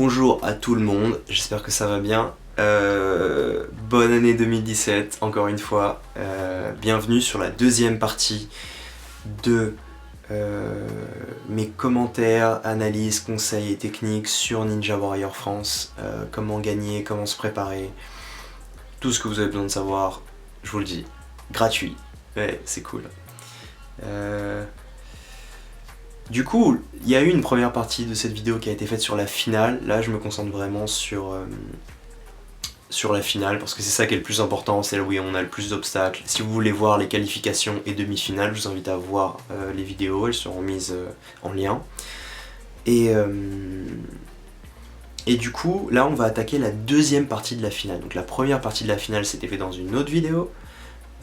Bonjour à tout le monde, j'espère que ça va bien. Bonne année 2017, encore une fois. Bienvenue sur la deuxième partie de mes commentaires, analyses, conseils et techniques sur Ninja Warrior France. Comment gagner, comment se préparer, tout ce que vous avez besoin de savoir, je vous le dis, gratuit. Ouais, c'est cool. Du coup, il y a eu une première partie de cette vidéo qui a été faite sur la finale. Là, je me concentre vraiment sur la finale parce que c'est ça qui est le plus important, c'est là où on a le plus d'obstacles. Si vous voulez voir les qualifications et demi-finales, je vous invite à voir les vidéos, elles seront mises en lien. Et du coup, là, on va attaquer la deuxième partie de la finale. Donc la première partie de la finale, c'était fait dans une autre vidéo,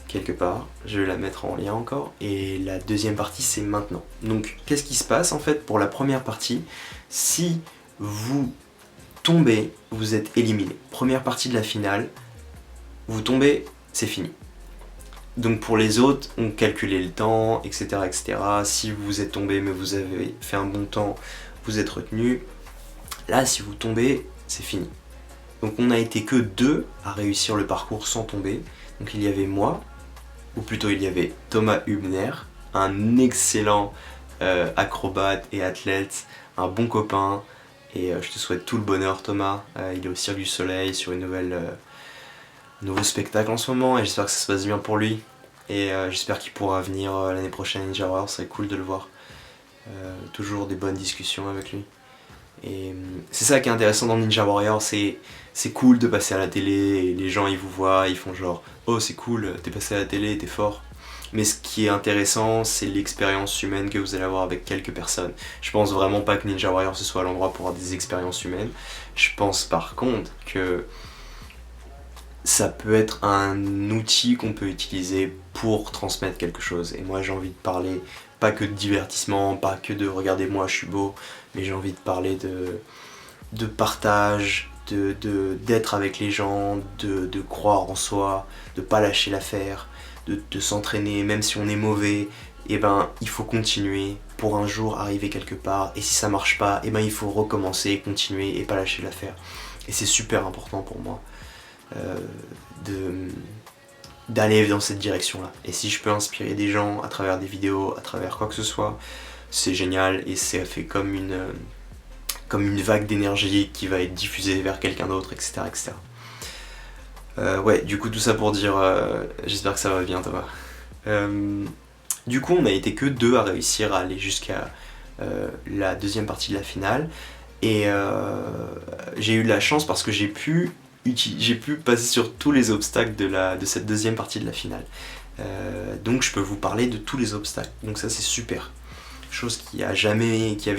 quelque part, je vais la mettre en lien encore, et la deuxième partie c'est maintenant. Donc qu'est-ce qui se passe en fait pour la première partie? Si vous tombez, vous êtes éliminé. Première partie de la finale, vous tombez, c'est fini. Donc pour les autres, on calculait le temps, etc., etc. Si vous êtes tombé mais vous avez fait un bon temps, vous êtes retenu. Là, si vous tombez, c'est fini. Donc on n'a été que deux à réussir le parcours sans tomber. Donc il y avait moi, ou plutôt il y avait Thomas Hübner, un excellent acrobate et athlète, un bon copain, et je te souhaite tout le bonheur Thomas. Il est au Cirque du Soleil sur une nouveau spectacle en ce moment, et j'espère que ça se passe bien pour lui, et j'espère qu'il pourra venir l'année prochaine à Ninja Warrior, ce serait cool de le voir. Toujours des bonnes discussions avec lui. Et c'est ça qui est intéressant dans Ninja Warrior, c'est cool de passer à la télé et les gens ils vous voient, ils font genre oh c'est cool, t'es passé à la télé, t'es fort. Mais ce qui est intéressant, c'est l'expérience humaine que vous allez avoir avec quelques personnes. Je pense vraiment pas que Ninja Warrior ce soit l'endroit pour avoir des expériences humaines. Je pense par contre que ça peut être un outil qu'on peut utiliser pour transmettre quelque chose. Et moi j'ai envie de parler pas que de divertissement, pas que de regarder moi je suis beau, mais j'ai envie de parler de partage, d'être avec les gens, de croire en soi, de pas lâcher l'affaire, de s'entraîner, même si on est mauvais, et ben il faut continuer pour un jour arriver quelque part, et si ça marche pas, et ben il faut recommencer, continuer et pas lâcher l'affaire. Et c'est super important pour moi d'aller dans cette direction-là. Et si je peux inspirer des gens à travers des vidéos, à travers quoi que ce soit, c'est génial, et c'est fait comme une vague d'énergie qui va être diffusée vers quelqu'un d'autre, etc. etc. Ouais, du coup tout ça pour dire, j'espère que ça va bien Thomas. Du coup on n'a été que deux à réussir à aller jusqu'à la deuxième partie de la finale, et j'ai eu de la chance parce que j'ai pu passer sur tous les obstacles de cette deuxième partie de la finale. Donc je peux vous parler de tous les obstacles, donc ça c'est super. Chose qui avait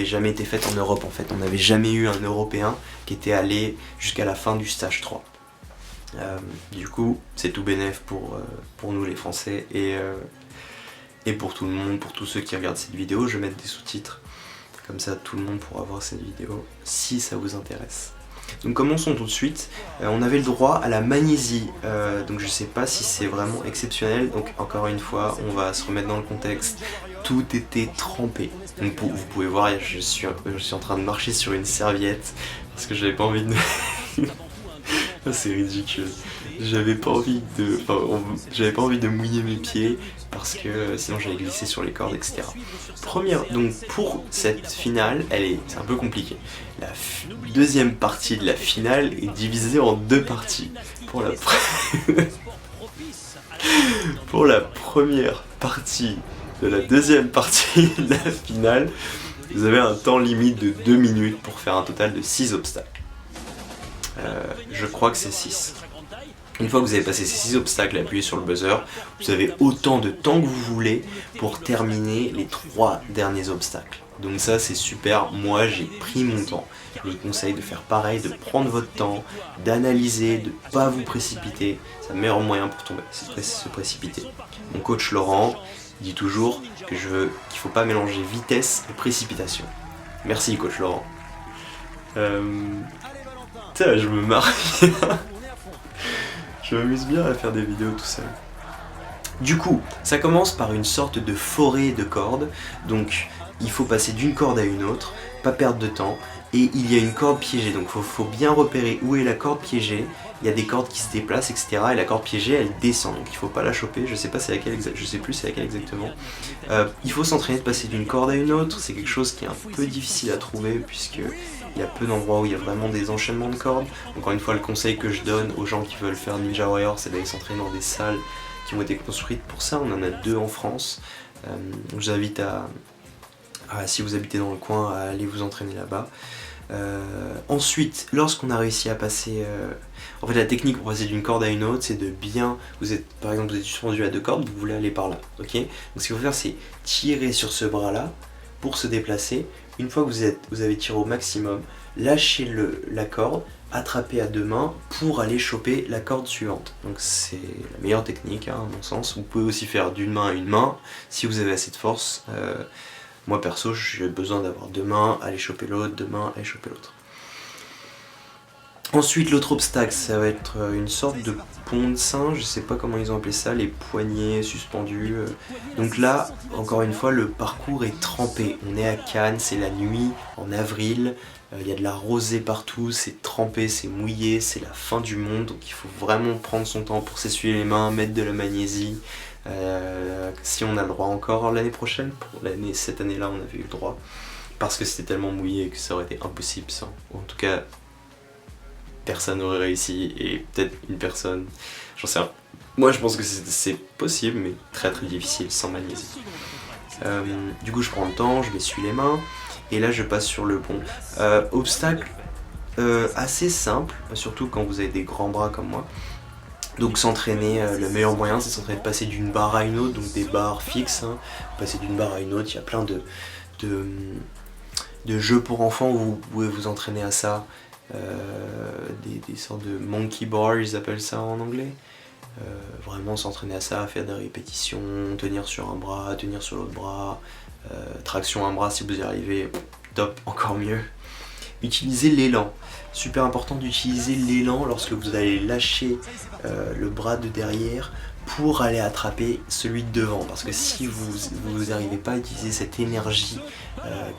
jamais été faite en Europe en fait. On n'avait jamais eu un Européen qui était allé jusqu'à la fin du stage 3. Du coup, c'est tout bénef pour nous les Français, et pour tout le monde, pour tous ceux qui regardent cette vidéo. Je vais mettre des sous-titres, comme ça tout le monde pourra voir cette vidéo si ça vous intéresse. Donc commençons tout de suite. On avait le droit à la magnésie, donc je sais pas si c'est vraiment exceptionnel, donc encore une fois on va se remettre dans le contexte. Tout était trempé, donc vous pouvez voir, je suis en train de marcher sur une serviette parce que j'avais pas envie de... C'est ridicule. J'avais pas envie de mouiller mes pieds parce que sinon j'allais glisser sur les cordes, etc. Donc pour cette finale, c'est un peu compliqué. La deuxième partie de la finale est divisée en deux parties. Pour la première partie de la deuxième partie de la finale, vous avez un temps limite de 2 minutes pour faire un total de 6 obstacles. Je crois que c'est 6. Une fois que vous avez passé ces 6 obstacles, appuyez sur le buzzer, vous avez autant de temps que vous voulez pour terminer les 3 derniers obstacles. Donc ça c'est super, moi j'ai pris mon temps. Je vous conseille de faire pareil, de prendre votre temps, d'analyser, de ne pas vous précipiter. C'est le meilleur moyen pour tomber, c'est de se précipiter. Mon coach Laurent dit toujours qu'il ne faut pas mélanger vitesse et précipitation. Merci coach Laurent. Putain, je me marre. Je m'amuse bien à faire des vidéos tout seul. Du coup, ça commence par une sorte de forêt de cordes, donc il faut passer d'une corde à une autre, pas perdre de temps, et il y a une corde piégée, donc faut bien repérer où est la corde piégée. Il y a des cordes qui se déplacent, etc. Et la corde piégée, elle descend, donc il faut pas la choper. Je sais pas c'est laquelle, je sais plus c'est laquelle exactement. Il faut s'entraîner de passer d'une corde à une autre. C'est quelque chose qui est un peu difficile à trouver puisque il y a peu d'endroits où il y a vraiment des enchaînements de cordes. Encore une fois, le conseil que je donne aux gens qui veulent faire Ninja Warrior, c'est d'aller s'entraîner dans des salles qui ont été construites pour ça. On en a 2 en France. Je vous invite si vous habitez dans le coin, à aller vous entraîner là-bas. Ensuite, lorsqu'on a réussi à passer... En fait, la technique pour passer d'une corde à une autre, c'est de bien... Par exemple, vous êtes suspendu à 2 cordes, vous voulez aller par là, ok? Donc ce qu'il faut faire, c'est tirer sur ce bras-là pour se déplacer. Une fois que vous avez tiré au maximum, lâchez la corde, attrapez à 2 mains pour aller choper la corde suivante. Donc c'est la meilleure technique, hein, à mon sens. Vous pouvez aussi faire d'une main à une main, si vous avez assez de force. Moi perso, j'ai besoin d'avoir 2 mains, aller choper l'autre, 2 mains, aller choper l'autre. Ensuite, l'autre obstacle, ça va être une sorte de pont de singe, je sais pas comment ils ont appelé ça, les poignets suspendus. Donc là, encore une fois, le parcours est trempé. On est à Cannes, c'est la nuit, en avril, il y a de la rosée partout, c'est trempé, c'est mouillé, c'est la fin du monde. Donc il faut vraiment prendre son temps pour s'essuyer les mains, mettre de la magnésie. Si on a le droit encore l'année prochaine, cette année-là on avait eu le droit, parce que c'était tellement mouillé que ça aurait été impossible sans. Ou en tout cas, personne n'aurait réussi, et peut-être une personne, j'en sais rien. Moi je pense que c'est possible, mais très très difficile sans magnésie. Du coup je prends le temps, je m'essuie les mains, et là je passe sur le pont. Obstacle assez simple, surtout quand vous avez des grands bras comme moi. Donc s'entraîner, le meilleur moyen c'est s'entraîner de passer d'une barre à une autre, donc des barres fixes, hein. Passer d'une barre à une autre, il y a plein de jeux pour enfants où vous pouvez vous entraîner à ça. Des sortes de monkey bars, ils appellent ça en anglais. Vraiment s'entraîner à ça, faire des répétitions, tenir sur un bras, tenir sur l'autre bras, traction un bras si vous y arrivez, top, encore mieux. Utiliser l'élan. Super important d'utiliser l'élan lorsque vous allez lâcher le bras de derrière pour aller attraper celui de devant, parce que si vous n'arrivez pas à utiliser cette énergie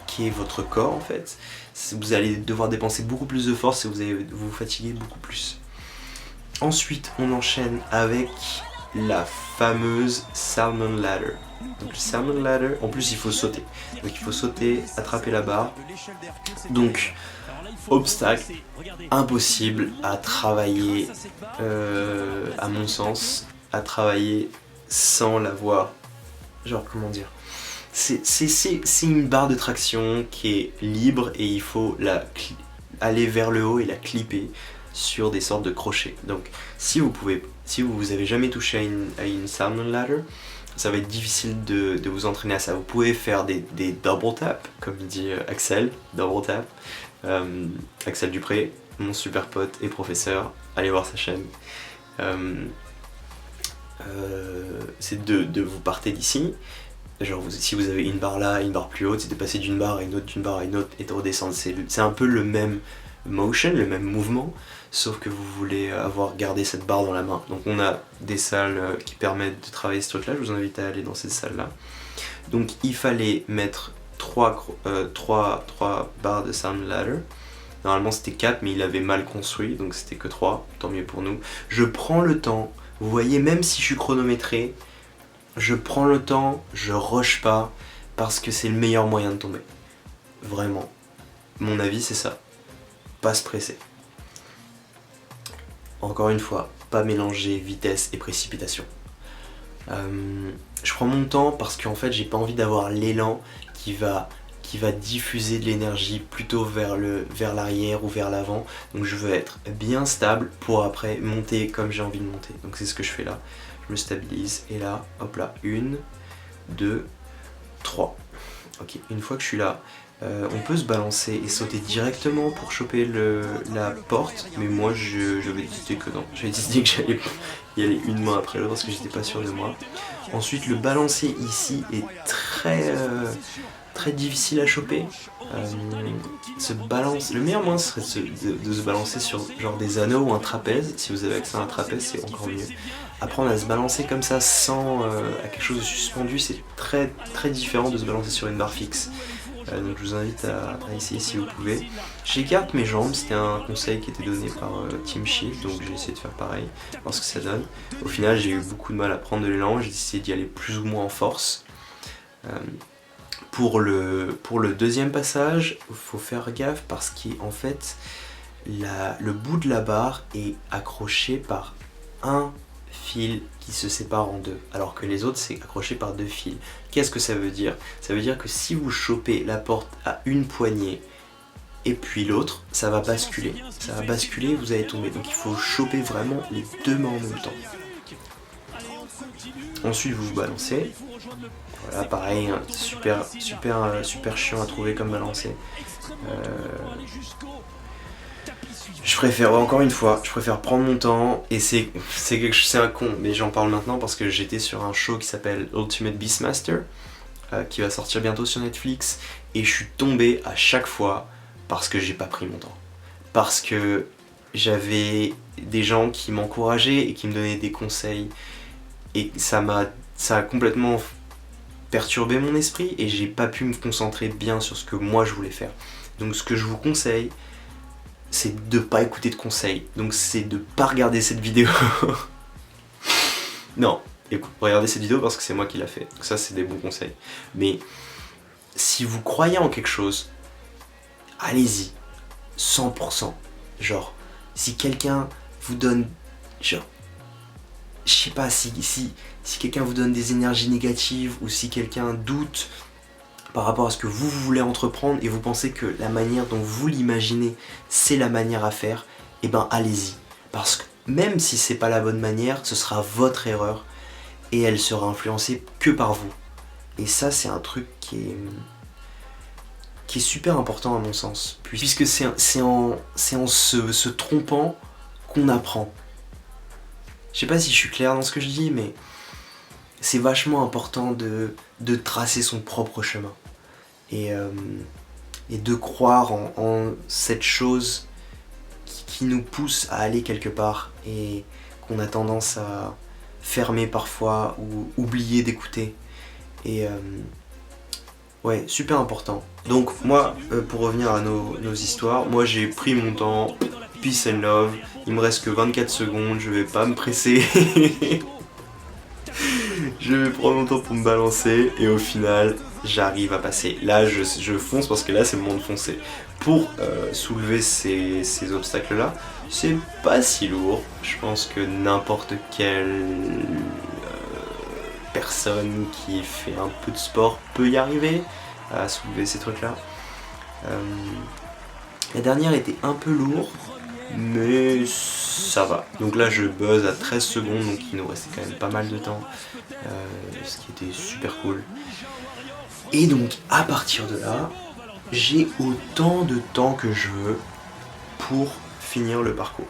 qui est votre corps en fait, vous allez devoir dépenser beaucoup plus de force et vous allez vous fatiguer beaucoup plus. Ensuite on enchaîne avec la fameuse Salmon Ladder. Donc le Salmon Ladder, en plus il faut sauter, donc il faut sauter, attraper la barre. Donc obstacle impossible à travailler, à mon sens, à travailler sans l'avoir, genre comment dire, c'est une barre de traction qui est libre et il faut aller vers le haut et la clipper sur des sortes de crochets. Donc si vous avez jamais touché à une Salmon Ladder, ça va être difficile de vous entraîner à ça. Vous pouvez faire des double tap, comme dit Axel, double tap. Axel Dupré, mon super pote et professeur, allez voir sa chaîne. C'est de vous partez d'ici, genre si vous avez une barre là, une barre plus haute, c'est de passer d'une barre à une autre, d'une barre à une autre et de redescendre. C'est un peu le même motion, le même mouvement, sauf que vous voulez garder cette barre dans la main. Donc on a des salles qui permettent de travailler ce truc là, je vous invite à aller dans ces salles là. Donc il fallait mettre 3 barres de Salmon Ladder. Normalement c'était 4 mais il avait mal construit, donc c'était que 3, tant mieux pour nous. Je prends le temps, vous voyez, même si je suis chronométré, je prends le temps, je rush pas, parce que c'est le meilleur moyen de tomber. Vraiment. Mon avis c'est ça. Pas se presser. Encore une fois, pas mélanger vitesse et précipitation. Je prends mon temps parce qu'en fait j'ai pas envie d'avoir l'élan qui va diffuser de l'énergie plutôt vers l'arrière ou vers l'avant. Donc je veux être bien stable pour après monter comme j'ai envie de monter. Donc c'est ce que je fais là. Je me stabilise et là, hop là, 1, 2, 3. Ok, une fois que je suis là, on peut se balancer et sauter directement pour choper la porte, mais moi je vais décider que non. J'avais décidé que j'allais y aller une main après l'autre parce que j'étais pas sûr de moi. Ensuite, le balancer ici est très difficile à choper. Le meilleur moyen serait de se balancer sur genre des anneaux ou un trapèze. Si vous avez accès à un trapèze, c'est encore mieux. Apprendre à se balancer comme ça sans à quelque chose de suspendu, c'est très différent de se balancer sur une barre fixe. Donc je vous invite à essayer si vous pouvez. J'écarte mes jambes, c'était un conseil qui était donné par Team Shield, donc j'ai essayé de faire pareil, voir ce que ça donne. Au final j'ai eu beaucoup de mal à prendre de l'élan, j'ai essayé d'y aller plus ou moins en force. Pour le deuxième passage, il faut faire gaffe parce qu'en fait le bout de la barre est accroché par un fil qui se sépare en deux, alors que les autres c'est accroché par deux fils. Qu'est-ce que ça veut dire? Ça veut dire que si vous chopez la porte à une poignée et puis l'autre, ça va basculer. Ça va basculer, vous allez tomber. Donc il faut choper vraiment les deux mains en même temps. Ensuite vous vous balancez. Voilà, pareil, hein, super chiant à trouver comme balancer. Je préfère, encore une fois, je préfère prendre mon temps et c'est un con, mais j'en parle maintenant parce que j'étais sur un show qui s'appelle Ultimate Beastmaster qui va sortir bientôt sur Netflix et je suis tombé à chaque fois parce que j'ai pas pris mon temps. Parce que j'avais des gens qui m'encourageaient et qui me donnaient des conseils et ça a complètement perturbé mon esprit et j'ai pas pu me concentrer bien sur ce que moi je voulais faire. Donc ce que je vous conseille, c'est de pas écouter de conseils. Donc c'est de pas regarder cette vidéo. Non, écoute, regardez cette vidéo parce que c'est moi qui l'a fait. Donc ça c'est des bons conseils. Mais si vous croyez en quelque chose, allez-y, 100%. Genre, si quelqu'un vous donne, genre, je sais pas, si quelqu'un vous donne des énergies négatives ou si quelqu'un doute par rapport à ce que vous voulez entreprendre et vous pensez que la manière dont vous l'imaginez c'est la manière à faire, et ben allez-y. Parce que même si c'est pas la bonne manière, ce sera votre erreur et elle sera influencée que par vous. Et ça c'est un truc qui est super important à mon sens. Puisque c'est en se trompant qu'on apprend. Je sais pas si je suis clair dans ce que je dis, mais c'est vachement important de tracer son propre chemin. Et de croire en cette chose qui nous pousse à aller quelque part et qu'on a tendance à fermer parfois ou oublier d'écouter. Et ouais, super important. Donc moi, pour revenir à nos histoires, moi j'ai pris mon temps, peace and love, il me reste que 24 secondes, je vais pas me presser. Je vais prendre mon temps pour me balancer et au final j'arrive à passer. Là je fonce parce que là c'est le moment de foncer. Pour soulever ces obstacles là, c'est pas si lourd. Je pense que n'importe quelle personne qui fait un peu de sport peut y arriver à soulever ces trucs là. La dernière était un peu lourde, mais ça va. Donc là je buzz à 13 secondes, donc il nous restait quand même pas mal de temps, ce qui était super cool. Et donc à partir de là, j'ai autant de temps que je veux pour finir le parcours.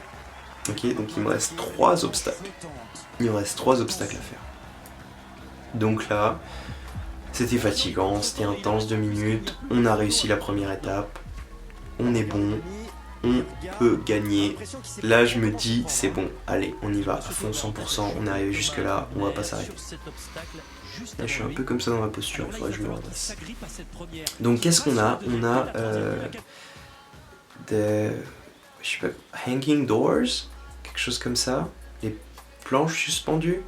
Ok, donc il me reste 3 obstacles. Il me reste 3 obstacles à faire. Donc là, c'était fatigant, c'était intense, 2 minutes, on a réussi la première étape, on est bon, on peut gagner. Là je me dis c'est bon, allez on y va à fond 100%, on est arrivé jusque là, on va pas s'arrêter. Là je suis un peu comme ça dans ma posture, il faudrait que je me redresse. Donc qu'est-ce qu'on a? On a des, je sais pas, hanging doors, quelque chose comme ça, les planches suspendues.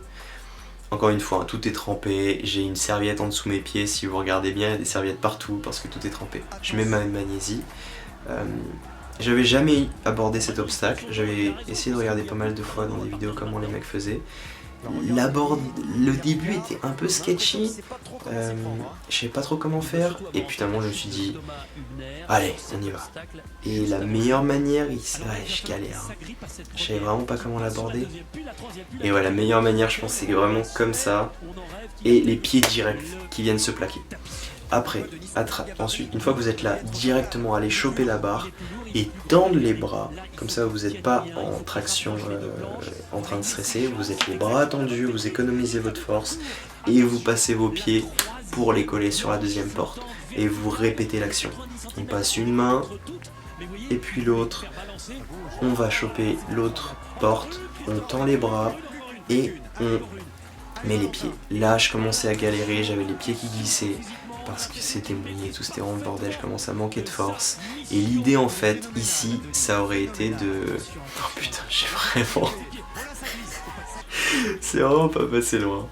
Encore une fois, tout est trempé, j'ai une serviette en dessous mes pieds, si vous regardez bien il y a des serviettes partout parce que tout est trempé. Je mets ma magnésie. J'avais jamais abordé cet obstacle, j'avais essayé de regarder pas mal de fois dans des vidéos comment les mecs faisaient. Le début était un peu sketchy, je savais pas trop comment faire, et puis finalement je me suis dit, allez, on y va. Et la meilleure manière, ouais, je galère, je savais vraiment pas comment l'aborder. Et ouais, la meilleure manière je pense c'est vraiment comme ça, et les pieds directs qui viennent se plaquer. Après, ensuite, une fois que vous êtes là, directement aller choper la barre et tendre les bras, comme ça vous n'êtes pas en traction en train de stresser, vous êtes les bras tendus, vous économisez votre force et vous passez vos pieds pour les coller sur la deuxième porte et vous répétez l'action. On passe une main et puis l'autre, on va choper l'autre porte, on tend les bras et on met les pieds. Là je commençais à galérer, j'avais les pieds qui glissaient. parce que c'était mouillé et tout, c'était vraiment le bordel, je commence à manquer de force. Et l'idée en fait, ici, ça aurait été de... Oh putain, j'ai vraiment... C'est vraiment pas passé loin.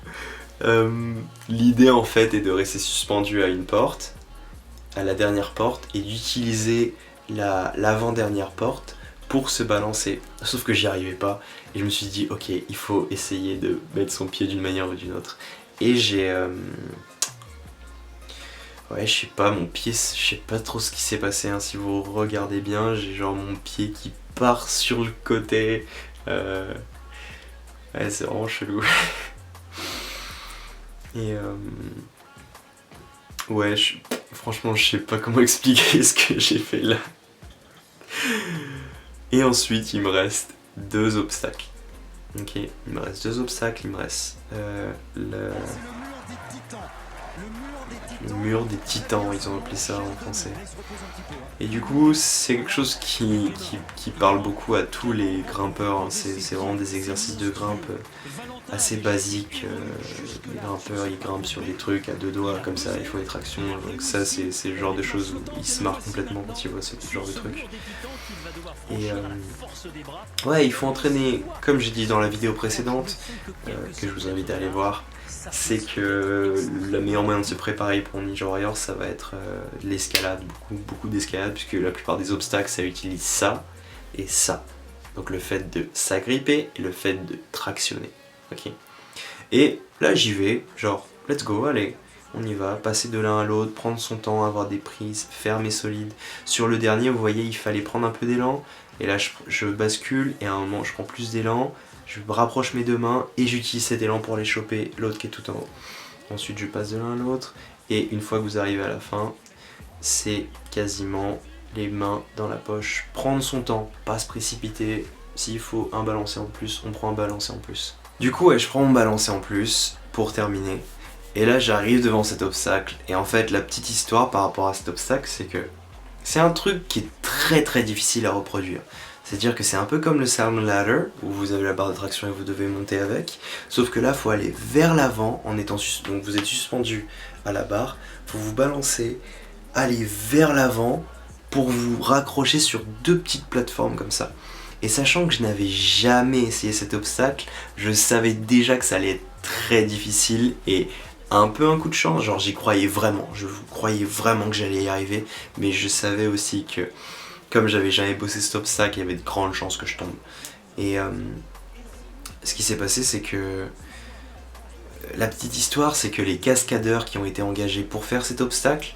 L'idée en fait est de rester suspendu à une porte, à la dernière porte, et d'utiliser l'avant-dernière porte pour se balancer. Sauf que j'y arrivais pas, et je me suis dit ok, il faut essayer de mettre son pied d'une manière ou d'une autre. Et j'ai... Ouais, je sais pas, mon pied, je sais pas trop ce qui s'est passé, hein. Si vous regardez bien, j'ai genre mon pied qui part sur le côté. Ouais, c'est vraiment chelou. Et ouais, franchement, je sais pas comment expliquer ce que j'ai fait là. Et ensuite, il me reste 2 obstacles. Ok, il me reste 2 obstacles, il me reste le mur des titans, ils ont appelé ça en français. Et du coup, c'est quelque chose qui parle beaucoup à tous les grimpeurs, hein. C'est vraiment des exercices de grimpe assez basiques. Les grimpeurs, ils grimpent sur des trucs à 2 doigts, comme ça, il faut des tractions. Donc ça, c'est le genre de choses où ils se marrent complètement quand ils voient ce genre de trucs. Et ouais, il faut entraîner, comme j'ai dit dans la vidéo précédente, que je vous invite à aller voir, c'est que le meilleur moyen de se préparer pour Ninja Warrior, ça va être l'escalade, beaucoup d'escalade, puisque la plupart des obstacles, ça utilise ça et ça. Donc le fait de s'agripper et le fait de tractionner. Ok. Et là j'y vais, genre, let's go, allez, on y va, passer de l'un à l'autre, prendre son temps, avoir des prises, ferme et solide. Sur le dernier, vous voyez, il fallait prendre un peu d'élan, et là je bascule, et à un moment je prends plus d'élan, je rapproche mes 2 mains, et j'utilise cet élan pour aller choper l'autre qui est tout en haut. Ensuite je passe de l'un à l'autre, et une fois que vous arrivez à la fin, c'est quasiment les mains dans la poche. Prendre son temps, pas se précipiter, s'il faut un balancé en plus, on prend un balancé en plus. Du coup, ouais, je prends mon balancé en plus pour terminer. Et là, j'arrive devant cet obstacle. Et en fait, la petite histoire par rapport à cet obstacle, c'est que c'est un truc qui est très difficile à reproduire. C'est-à-dire que c'est un peu comme le Salmon Ladder, où vous avez la barre de traction et vous devez monter avec. Sauf que là, il faut aller vers l'avant en étant donc vous êtes suspendu à la barre. Il faut vous balancer, aller vers l'avant pour vous raccrocher sur 2 petites plateformes comme ça. Et sachant que je n'avais jamais essayé cet obstacle, je savais déjà que ça allait être très difficile et un peu un coup de chance, genre j'y croyais vraiment, je croyais vraiment que j'allais y arriver, mais je savais aussi que comme j'avais jamais bossé cet obstacle, il y avait de grandes chances que je tombe. Et ce qui s'est passé, c'est que la petite histoire, c'est que les cascadeurs qui ont été engagés pour faire cet obstacle,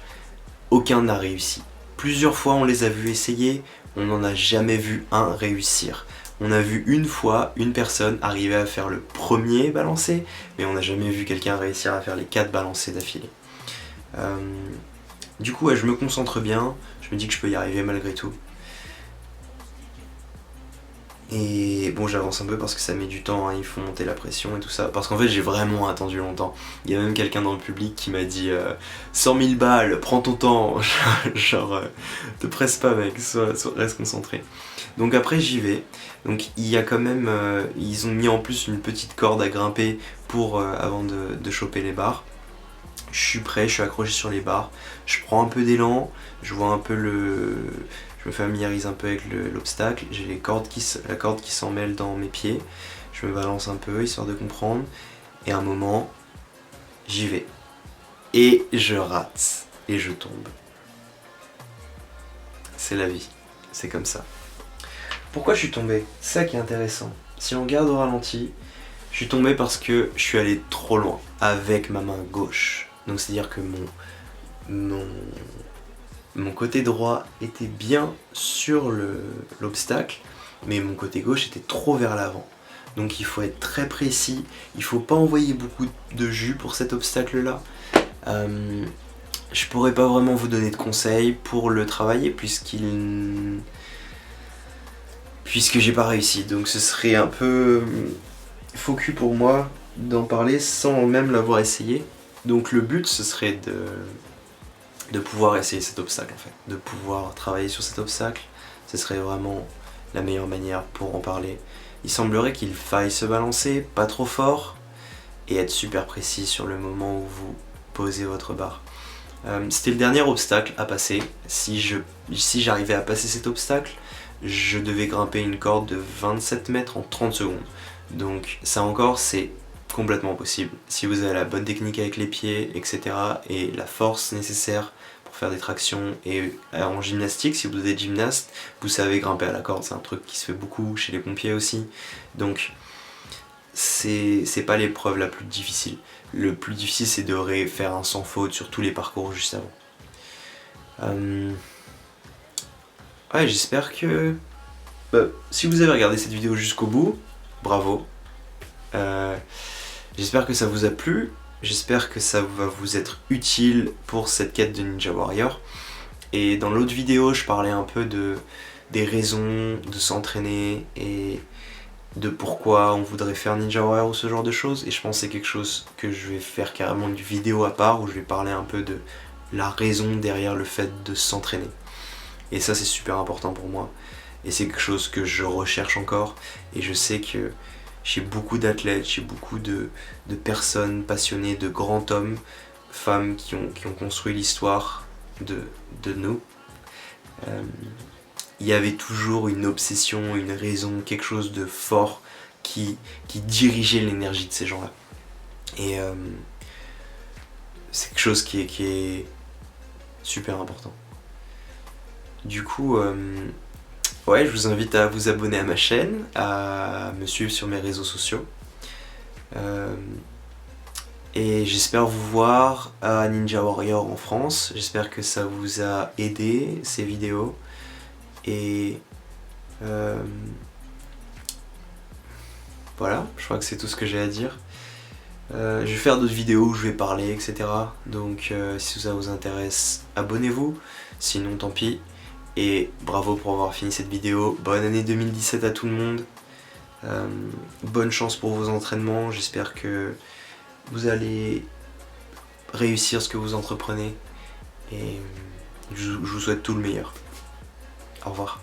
aucun n'a réussi. Plusieurs fois on les a vus essayer, on n'en a jamais vu un réussir. On a vu une fois une personne arriver à faire le premier balancé, mais on n'a jamais vu quelqu'un réussir à faire les 4 balancés d'affilée. Du coup, ouais, je me concentre bien, je me dis que je peux y arriver malgré tout. Et bon, j'avance un peu parce que ça met du temps, hein, il faut monter la pression et tout ça. Parce qu'en fait, j'ai vraiment attendu longtemps. Il y a même quelqu'un dans le public qui m'a dit 100 000 balles, prends ton temps. Genre, te presse pas, mec, reste concentré. Donc après, j'y vais. Donc il y a quand même, ils ont mis en plus une petite corde à grimper pour avant de choper les barres. Je suis prêt, je suis accroché sur les barres. Je prends un peu d'élan, je vois un peu je me familiarise un peu avec l'obstacle, j'ai la corde qui s'en mêle dans mes pieds, je me balance un peu histoire de comprendre, et à un moment, j'y vais. Et je rate, et je tombe. C'est la vie, c'est comme ça. Pourquoi je suis tombé? C'est ça qui est intéressant. Si on regarde au ralenti, je suis tombé parce que je suis allé trop loin avec ma main gauche. Donc c'est à dire que mon côté droit était bien sur l'obstacle, mais mon côté gauche était trop vers l'avant. Donc il faut être très précis, il faut pas envoyer beaucoup de jus pour cet obstacle-là. Je pourrais pas vraiment vous donner de conseils pour le travailler puisque j'ai pas réussi. Donc ce serait un peu faux cul pour moi d'en parler sans même l'avoir essayé. Donc le but ce serait de pouvoir essayer cet obstacle en fait, de pouvoir travailler sur cet obstacle, ce serait vraiment la meilleure manière pour en parler. Il semblerait qu'il faille se balancer, pas trop fort, et être super précis sur le moment où vous posez votre barre. C'était le dernier obstacle à passer. Si j'arrivais à passer cet obstacle, je devais grimper une corde de 27 mètres en 30 secondes. Donc ça encore, c'est complètement possible. Si vous avez la bonne technique avec les pieds, etc. et la force nécessaire pour faire des tractions, et en gymnastique, si vous êtes gymnaste, vous savez grimper à la corde, c'est un truc qui se fait beaucoup chez les pompiers aussi. Donc c'est pas l'épreuve la plus difficile. Le plus difficile, c'est de faire un sans faute sur tous les parcours juste avant. Ouais, j'espère que... si vous avez regardé cette vidéo jusqu'au bout, bravo. J'espère que ça vous a plu. J'espère que ça va vous être utile pour cette quête de Ninja Warrior. Et dans l'autre vidéo, je parlais un peu des raisons de s'entraîner et de pourquoi on voudrait faire Ninja Warrior ou ce genre de choses. Et je pense que c'est quelque chose que je vais faire carrément une vidéo à part où je vais parler un peu de la raison derrière le fait de s'entraîner. Et ça, c'est super important pour moi. Et c'est quelque chose que je recherche encore. Et je sais que chez beaucoup d'athlètes, chez beaucoup de personnes passionnées, de grands hommes, femmes qui ont construit l'histoire de nous, il y avait toujours une obsession, une raison, quelque chose de fort qui dirigeait l'énergie de ces gens-là. Et c'est quelque chose qui est super important. Du coup, ouais, je vous invite à vous abonner à ma chaîne, à me suivre sur mes réseaux sociaux. Et j'espère vous voir à Ninja Warrior en France. J'espère que ça vous a aidé, ces vidéos. Et voilà, je crois que c'est tout ce que j'ai à dire. Je vais faire d'autres vidéos où je vais parler, etc. Donc si ça vous intéresse, abonnez-vous. Sinon, tant pis. Et bravo pour avoir fini cette vidéo. Bonne année 2017 à tout le monde. Bonne chance pour vos entraînements. J'espère que vous allez réussir ce que vous entreprenez. Et je vous souhaite tout le meilleur. Au revoir.